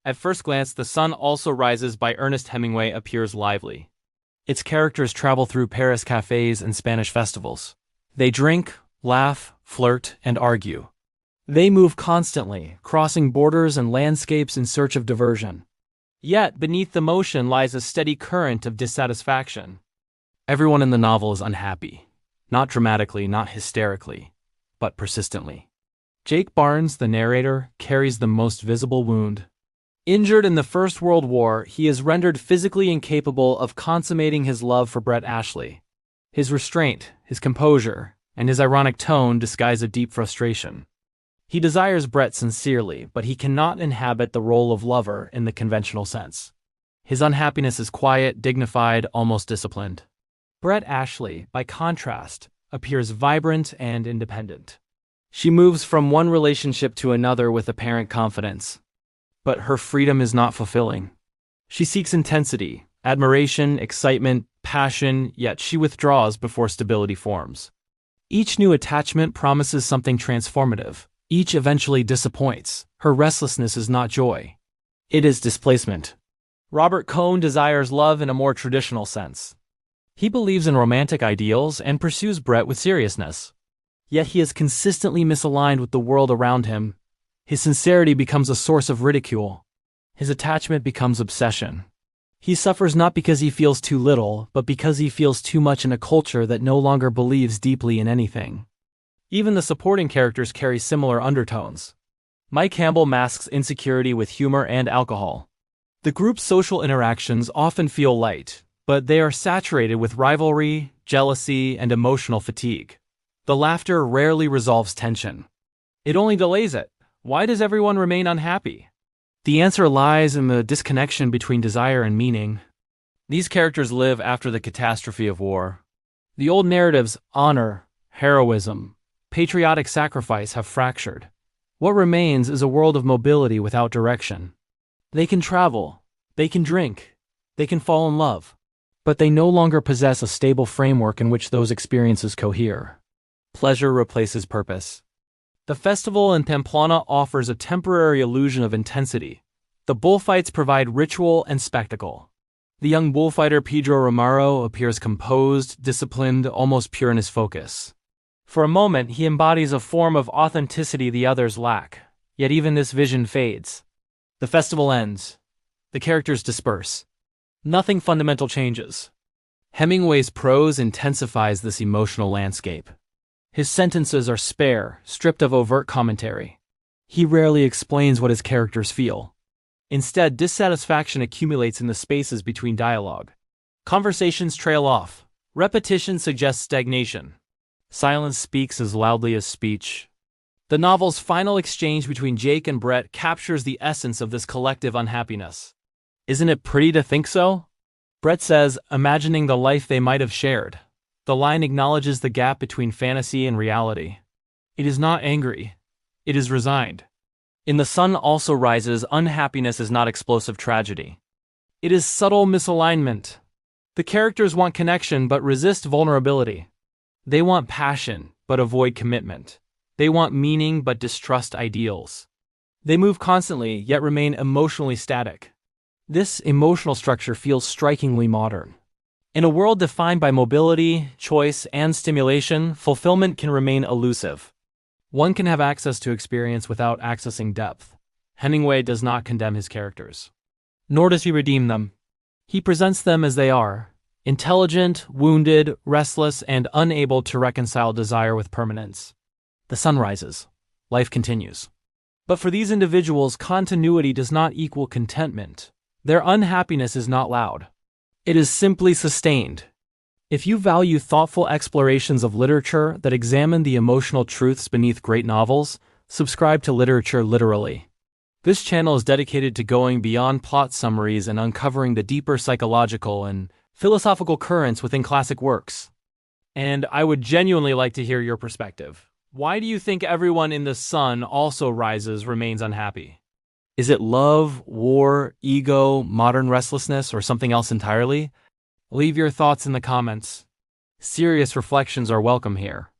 At first glance, The Sun Also Rises by Ernest Hemingway appears lively. Its characters travel through Paris cafés and Spanish festivals. They drink, laugh, flirt, and argue. They move constantly, crossing borders and landscapes in search of diversion. Yet, beneath the motion lies a steady current of dissatisfaction. Everyone in the novel is unhappy. Not dramatically, not hysterically, but persistently. Jake Barnes, the narrator, carries the most visible wound. Injured in the First World War, he is rendered physically incapable of consummating his love for Brett Ashley. His restraint, his composure, and his ironic tone disguise a deep frustration. He desires Brett sincerely, but he cannot inhabit the role of lover in the conventional sense. His unhappiness is quiet, dignified, almost disciplined. Brett Ashley, by contrast, appears vibrant and independent. She moves from one relationship to another with apparent confidence. But her freedom is not fulfilling. She seeks intensity, admiration, excitement, passion, yet she withdraws before stability forms. Each new attachment promises something transformative. Each eventually disappoints. Her restlessness is not joy. It is displacement. Robert Cohn desires love in a more traditional sense. He believes in romantic ideals and pursues Brett with seriousness. Yet he is consistently misaligned with the world around him. His sincerity becomes a source of ridicule. His attachment becomes obsession. He suffers not because he feels too little, but because he feels too much in a culture that no longer believes deeply in anything. Even the supporting characters carry similar undertones. Mike Campbell masks insecurity with humor and alcohol. The group's social interactions often feel light, but they are saturated with rivalry, jealousy, and emotional fatigue. The laughter rarely resolves tension. It only delays it. Why does everyone remain unhappy? The answer lies in the disconnection between desire and meaning. These characters live after the catastrophe of war. The old narratives, honor, heroism, patriotic sacrifice have fractured. What remains is a world of mobility without direction. They can travel, they can drink, they can fall in love, but they no longer possess a stable framework in which those experiences cohere. Pleasure replaces purpose. The festival in Pamplona offers a temporary illusion of intensity. The bullfights provide ritual and spectacle. The young bullfighter Pedro Romero appears composed, disciplined, almost pure in his focus. For a moment, he embodies a form of authenticity the others lack, yet even this vision fades. The festival ends. The characters disperse. Nothing fundamental changes. Hemingway's prose intensifies this emotional landscape. His sentences are spare, stripped of overt commentary. He rarely explains what his characters feel. Instead, dissatisfaction accumulates in the spaces between dialogue. Conversations trail off. Repetition suggests stagnation. Silence speaks as loudly as speech. The novel's final exchange between Jake and Brett captures the essence of this collective unhappiness. Isn't it pretty to think so? Brett says, imagining the life they might have shared. The line acknowledges the gap between fantasy and reality. It is not angry. It is resigned. In The Sun Also Rises, unhappiness is not explosive tragedy. It is subtle misalignment. The characters want connection but resist vulnerability. They want passion but avoid commitment. They want meaning but distrust ideals. They move constantly yet remain emotionally static. This emotional structure feels strikingly modern. In a world defined by mobility, choice, and stimulation, fulfillment can remain elusive. One can have access to experience without accessing depth. Hemingway does not condemn his characters. Nor does he redeem them. He presents them as they are, intelligent, wounded, restless, and unable to reconcile desire with permanence. The sun rises. Life continues. But for these individuals, continuity does not equal contentment. Their unhappiness is not loud. It is simply sustained. If you value thoughtful explorations of literature that examine the emotional truths beneath great novels, subscribe to Literature Literally. This channel is dedicated to going beyond plot summaries and uncovering the deeper psychological and philosophical currents within classic works. And I would genuinely like to hear your perspective. Why do you think everyone in The Sun Also Rises remains unhappy? Is it love, war, ego, modern restlessness, or something else entirely? Leave your thoughts in the comments. Serious reflections are welcome here.